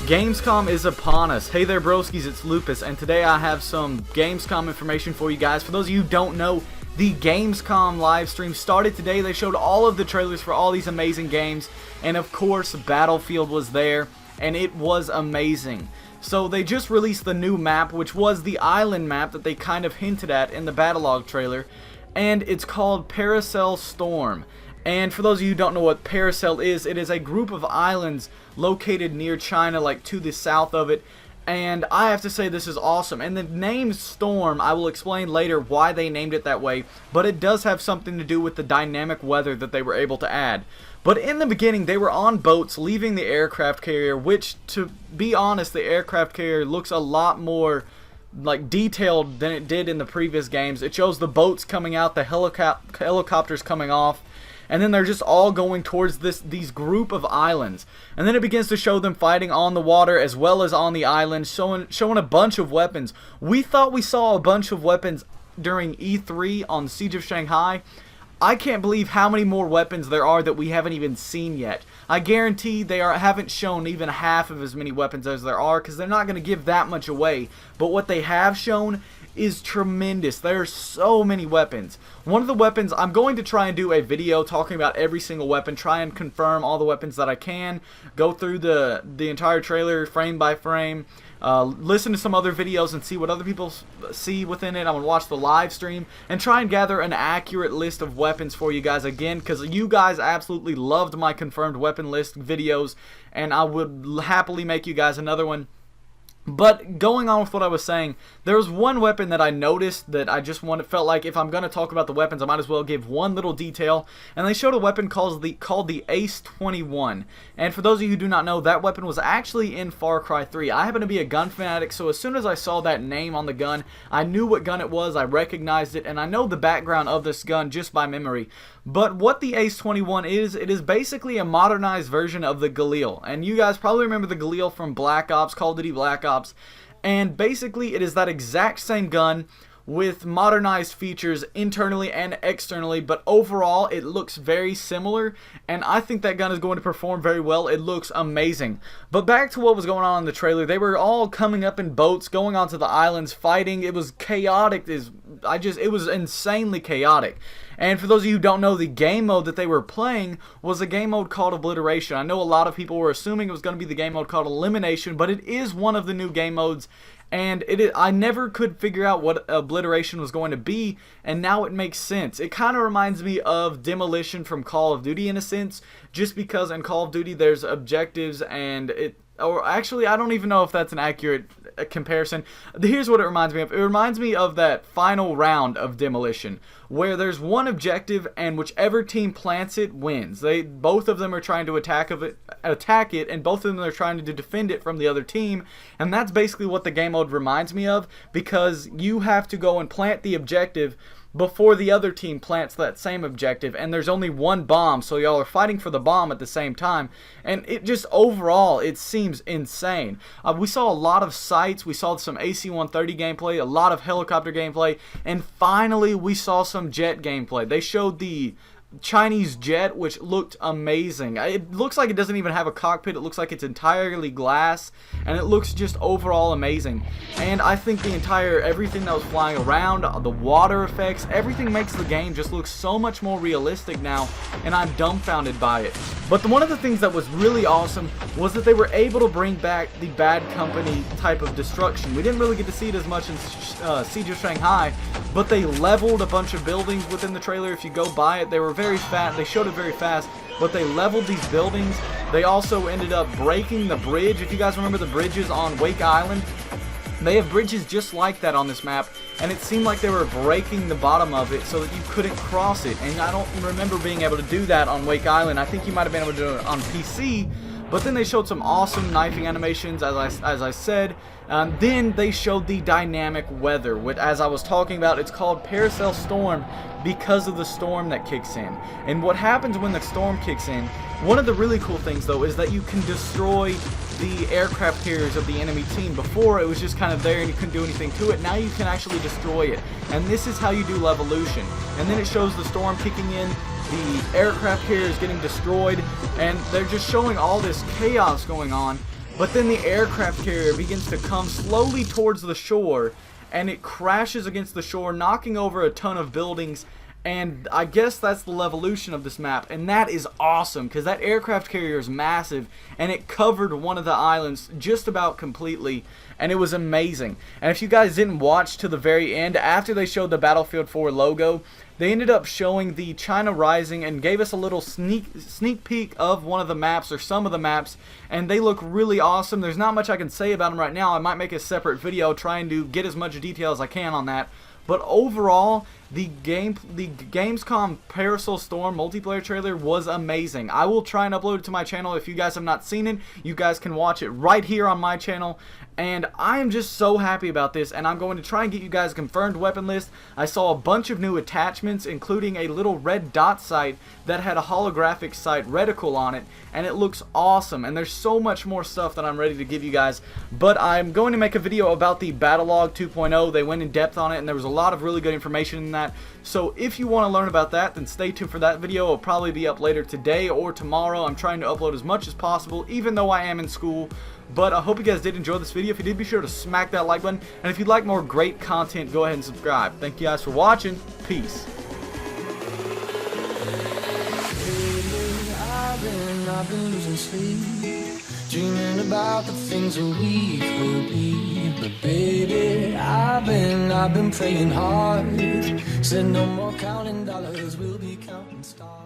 Gamescom is upon us. Hey there broskies, it's Lupus, and today I have some Gamescom information for you guys. For those of you who don't know, the Gamescom live stream started today. They showed all of the trailers for all these amazing games, and of course Battlefield was there, and it was amazing. So they just released the new map, which was the island map that they kind of hinted at in the Battlelog trailer, and it's called Paracel Storm. And for those of you who don't know what Paracel is, it is a group of islands located near China, like to the south of it. And I have to say this is awesome. And the name Storm, I will explain later why they named it that way, but it does have something to do with the dynamic weather that they were able to add. But in the beginning, they were on boats leaving the aircraft carrier, which, to be honest, the aircraft carrier looks a lot more like detailed than it did in the previous games. It shows the boats coming out, the helicopters coming off, and then they're just all going towards these group of islands. And then it begins to show them fighting on the water as well as on the island, showing a bunch of weapons. We thought we saw a bunch of weapons during E3 on Siege of Shanghai. I can't believe how many more weapons there are that we haven't even seen yet. I guarantee they haven't shown even half of as many weapons as there are, because they're not going to give that much away. But what they have shown is tremendous. There are so many weapons. One of the weapons, I'm going to try and do a video talking about every single weapon, try and confirm all the weapons that I can, go through the entire trailer frame by frame, listen to some other videos and see what other people see within it. I'm going to watch the live stream and try and gather an accurate list of weapons for you guys again, because you guys absolutely loved my confirmed weapon list videos, and I would happily make you guys another one. But going on with what I was saying, there was one weapon that I noticed that I just felt like if I'm going to talk about the weapons, I might as well give one little detail. And they showed a weapon called the Ace 21. And for those of you who do not know, that weapon was actually in Far Cry 3. I happen to be a gun fanatic, so as soon as I saw that name on the gun, I knew what gun it was, I recognized it, and I know the background of this gun just by memory. But what the Ace 21 is, it is basically a modernized version of the Galil. And you guys probably remember the Galil from Black Ops, Call of Duty Black Ops. And basically it is that exact same gun with modernized features internally and externally, but overall it looks very similar, and I think that gun is going to perform very well. It looks amazing. But back to what was going on in the trailer, they were all coming up in boats, going onto the islands, fighting. It was chaotic. It was insanely chaotic. And for those of you who don't know, the game mode that they were playing was a game mode called Obliteration. I know a lot of people were assuming it was going to be the game mode called Elimination, but it is one of the new game modes. And I never could figure out what Obliteration was going to be, and now it makes sense. It kind of reminds me of Demolition from Call of Duty in a sense, just because in Call of Duty there's objectives, and or actually I don't even know if that's an accurate comparison. Here's what it reminds me of. It reminds me of that final round of Demolition, where there's one objective and whichever team plants it wins. Both of them are trying to attack it, and both of them are trying to defend it from the other team. And that's basically what the game mode reminds me of, because you have to go and plant the objective before the other team plants that same objective, and there's only one bomb, so y'all are fighting for the bomb at the same time, and it just overall it seems insane. We saw a lot of sights, we saw some AC-130 gameplay, a lot of helicopter gameplay, and finally we saw some jet gameplay. They showed the Chinese jet, which looked amazing. It looks like it doesn't even have a cockpit. It looks like it's entirely glass, and it looks just overall amazing. And I think everything that was flying around, the water effects, everything makes the game just look so much more realistic now, and I'm dumbfounded by it. But one of the things that was really awesome was that they were able to bring back the Bad Company type of destruction. We didn't really get to see it as much in Siege of Shanghai, but they leveled a bunch of buildings within the trailer. If you go by it, they were very fast. They showed it very fast, but they leveled these buildings. They also ended up breaking the bridge. If you guys remember the bridges on Wake Island, they have bridges just like that on this map, and it seemed like they were breaking the bottom of it so that you couldn't cross it. And I don't remember being able to do that on Wake Island. I think you might have been able to do it on PC. But then they showed some awesome knifing animations, as I said. Then they showed the dynamic weather, which, as I was talking about, it's called Paracel Storm because of the storm that kicks in. And what happens when the storm kicks in, one of the really cool things though is that you can destroy the aircraft carriers of the enemy team. Before it was just kind of there and you couldn't do anything to it. Now you can actually destroy it, and this is how you do Levolution. And then it shows the storm kicking in, the aircraft carriers getting destroyed, and they're just showing all this chaos going on. but then the aircraft carrier begins to come slowly towards the shore, and it crashes against the shore, knocking over a ton of buildings. And I guess that's the levolution of this map, and that is awesome because that aircraft carrier is massive, and it covered one of the islands just about completely, and it was amazing. And if you guys didn't watch to the very end, after they showed the Battlefield 4 logo, they ended up showing the China Rising and gave us a little sneak peek of one of the maps, or some of the maps, and they look really awesome. There's not much I can say about them right now. I might make a separate video trying to get as much detail as I can on that. But overall, the Gamescom Paracel Storm multiplayer trailer was amazing. I will try and upload it to my channel. If you guys have not seen it, you guys can watch it right here on my channel. And I am just so happy about this, and I'm going to try and get you guys a confirmed weapon list. I saw a bunch of new attachments, including a little red dot sight that had a holographic sight reticle on it, and it looks awesome. And there's so much more stuff that I'm ready to give you guys. But I'm going to make a video about the Battlelog 2.0. They went in depth on it, and there was a lot of really good information in that. So if you want to learn about that, then stay tuned for that video. It'll probably be up later today or tomorrow. I'm trying to upload as much as possible, even though I am in school. But I hope you guys did enjoy this video. If you did, be sure to smack that like button. And if you'd like more great content, go ahead and subscribe. Thank you guys for watching. Peace. I've been losing sleep, dreaming about the things that we could be. But baby, I've been praying hard. Said no more counting dollars, we'll be counting stars.